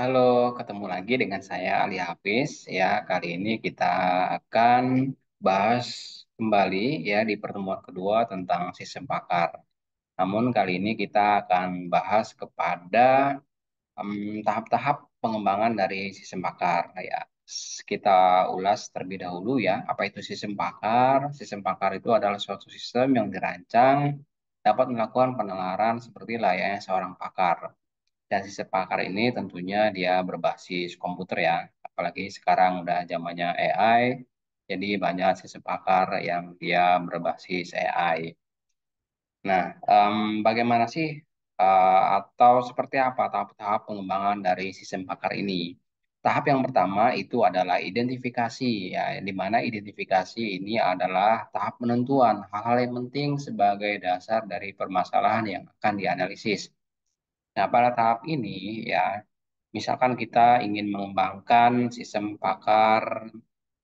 Halo, ketemu lagi dengan saya Ali Hafiz. Ya, kali ini kita akan bahas kembali ya di pertemuan kedua tentang sistem pakar. Namun kali ini kita akan bahas kepada tahap-tahap pengembangan dari sistem pakar. Ya, kita ulas terlebih dahulu ya, apa itu sistem pakar? Sistem pakar itu adalah suatu sistem yang dirancang dapat melakukan penalaran seperti layaknya seorang pakar. Dan sistem pakar ini tentunya dia berbasis komputer ya, apalagi sekarang udah zamannya AI, jadi banyak sistem pakar yang dia berbasis AI. Nah, bagaimana sih atau seperti apa tahap-tahap pengembangan dari sistem pakar ini? Tahap yang pertama itu adalah identifikasi ya, di mana identifikasi ini adalah tahap penentuan hal-hal yang penting sebagai dasar dari permasalahan yang akan dianalisis. Nah, pada tahap ini ya, misalkan kita ingin mengembangkan sistem pakar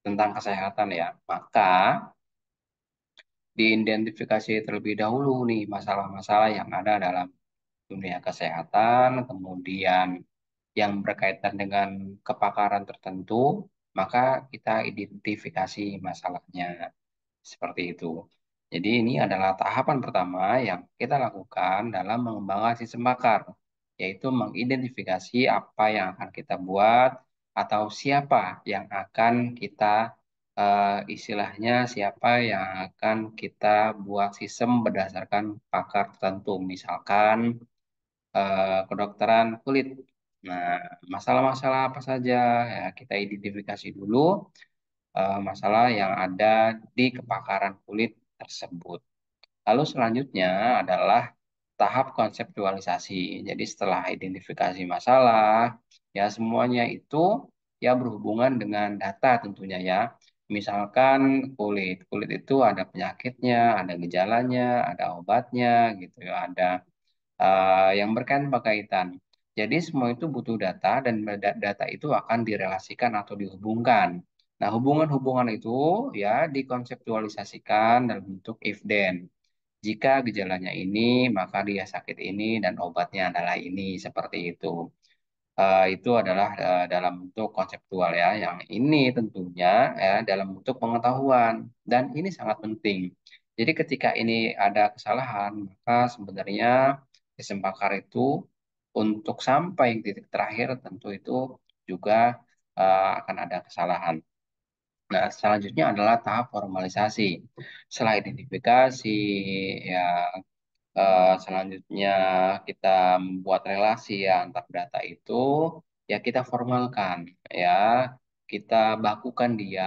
tentang kesehatan ya, maka diidentifikasi terlebih dahulu nih masalah-masalah yang ada dalam dunia kesehatan, kemudian yang berkaitan dengan kepakaran tertentu, maka kita identifikasi masalahnya. Seperti itu. Jadi ini adalah tahapan pertama yang kita lakukan dalam mengembangkan sistem bakar, yaitu mengidentifikasi apa yang akan kita buat atau siapa yang akan kita istilahnya siapa yang akan kita buat sistem berdasarkan pakar tertentu, misalkan kedokteran kulit. Nah, masalah-masalah apa saja ya kita identifikasi dulu masalah yang ada di kepakaran kulit tersebut. Lalu selanjutnya adalah tahap konseptualisasi. Jadi setelah identifikasi masalah, ya semuanya itu ya berhubungan dengan data tentunya ya. Misalkan kulit itu ada penyakitnya, ada gejalanya, ada obatnya gitu ya, ada yang berkaitan. Jadi semua itu butuh data dan data itu akan direlasikan atau dihubungkan. Nah, hubungan-hubungan itu ya dikonseptualisasikan dalam bentuk if then. Jika gejalanya ini, maka dia sakit ini dan obatnya adalah ini, seperti itu. Itu adalah dalam bentuk konseptual ya. Yang ini tentunya ya dalam bentuk pengetahuan dan ini sangat penting. Jadi ketika ini ada kesalahan, maka sebenarnya sistem pakar itu untuk sampai titik terakhir tentu itu juga akan ada kesalahan. Nah, selanjutnya adalah tahap formalisasi. Setelah identifikasi, ya selanjutnya kita membuat relasi ya antar data itu, ya kita formalkan, ya kita bakukan dia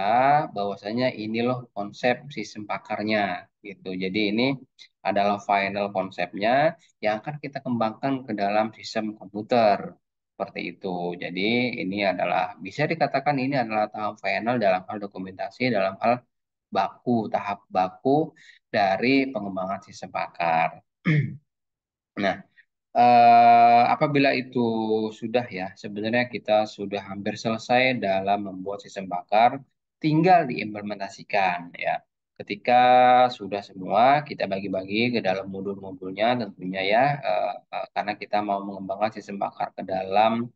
bahwasanya ini loh konsep sistem pakarnya gitu. Jadi ini adalah final konsepnya yang akan kita kembangkan ke dalam sistem komputer seperti itu. Jadi ini adalah bisa dikatakan ini adalah tahap final dalam hal dokumentasi, dalam hal tahap baku dari pengembangan sistem pakar. Nah, apabila itu sudah ya, sebenarnya kita sudah hampir selesai dalam membuat sistem bakar, tinggal diimplementasikan ya. Ketika sudah semua, kita bagi-bagi ke dalam modul-modulnya tentunya ya, karena kita mau mengembangkan sistem bakar ke dalam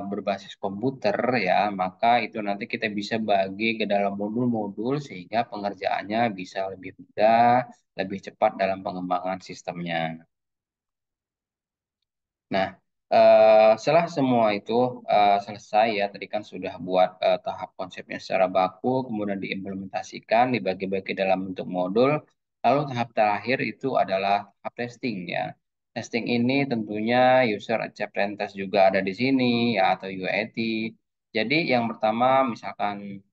berbasis komputer ya, maka itu nanti kita bisa bagi ke dalam modul-modul sehingga pengerjaannya bisa lebih mudah, lebih cepat dalam pengembangan sistemnya. Nah, setelah semua itu selesai ya, tadi kan sudah buat tahap konsepnya secara baku, kemudian diimplementasikan, dibagi-bagi dalam bentuk modul, lalu tahap terakhir itu adalah tahap testing ya. Testing ini tentunya user acceptance test juga ada di sini ya, atau UAT. Jadi yang pertama misalkan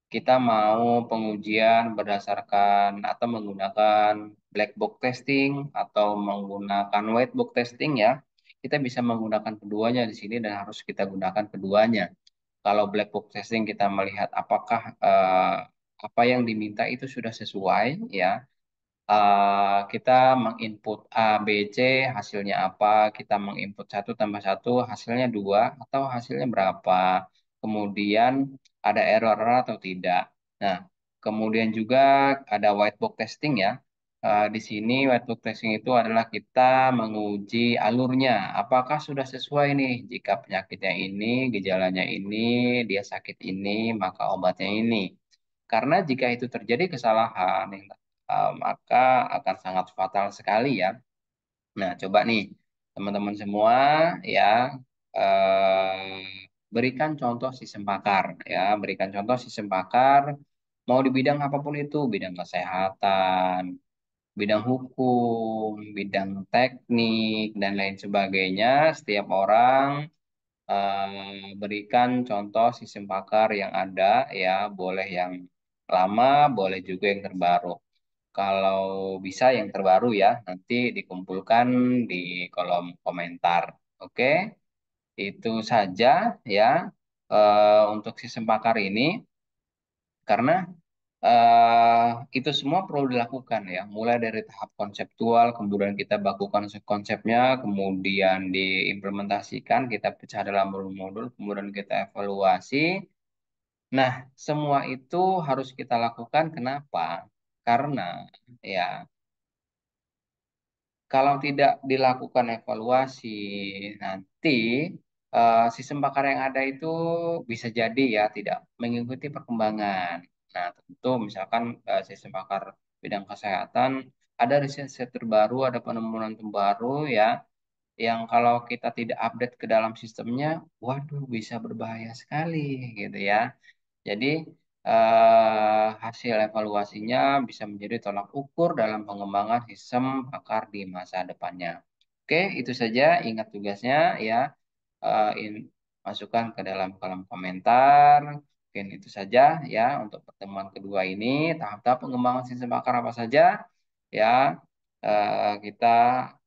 kita mau pengujian berdasarkan atau menggunakan black box testing atau menggunakan white box testing ya. Kita bisa menggunakan keduanya di sini dan harus kita gunakan keduanya. Kalau black box testing kita melihat apakah apa yang diminta itu sudah sesuai ya, kita menginput A, B, C, hasilnya apa, kita menginput satu tambah satu, hasilnya dua, atau hasilnya berapa, kemudian ada error atau tidak. Nah, kemudian juga ada white box testing ya, Di sini wet food tracing itu adalah kita menguji alurnya. Apakah sudah sesuai nih? Jika penyakitnya ini, gejalanya ini, dia sakit ini, maka obatnya ini. Karena jika itu terjadi kesalahan, maka akan sangat fatal sekali ya. Nah, coba nih teman-teman semua ya, berikan contoh sistem pakar ya, berikan contoh sistem pakar mau di bidang apapun itu, bidang kesehatan, bidang hukum, bidang teknik dan lain sebagainya. Setiap orang berikan contoh sistem pakar yang ada ya, boleh yang lama, boleh juga yang terbaru. Kalau bisa yang terbaru ya, nanti dikumpulkan di kolom komentar. Oke, itu saja ya untuk sistem pakar ini, karena itu semua perlu dilakukan ya, mulai dari tahap konseptual, kemudian kita bakukan konsepnya, kemudian diimplementasikan, kita pecah dalam modul-modul, kemudian kita evaluasi. Nah, semua itu harus kita lakukan. Kenapa? Karena ya, kalau tidak dilakukan evaluasi, nanti sistem bakar yang ada itu bisa jadi ya tidak mengikuti perkembangan. Nah, tentu misalkan sistem bakar bidang kesehatan ada riset terbaru, ada penemuan terbaru ya, yang kalau kita tidak update ke dalam sistemnya, waduh bisa berbahaya sekali gitu ya. Jadi hasil evaluasinya bisa menjadi tolak ukur dalam pengembangan sistem bakar di masa depannya. Oke, itu saja. Ingat tugasnya ya. Masukkan ke dalam kolom komentar. Mungkin itu saja ya untuk pertemuan kedua ini. Tahap-tahap pengembangan sistem bakar apa saja ya, kita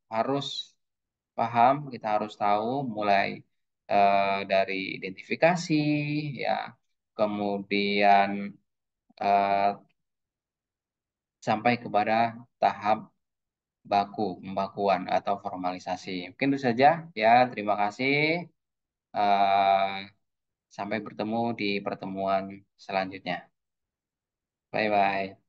harus paham, kita harus tahu mulai dari identifikasi ya, kemudian eh, sampai kepada tahap pembakuan atau formalisasi. Mungkin itu saja ya. Terima kasih. Eh, Sampai bertemu di pertemuan selanjutnya. Bye bye.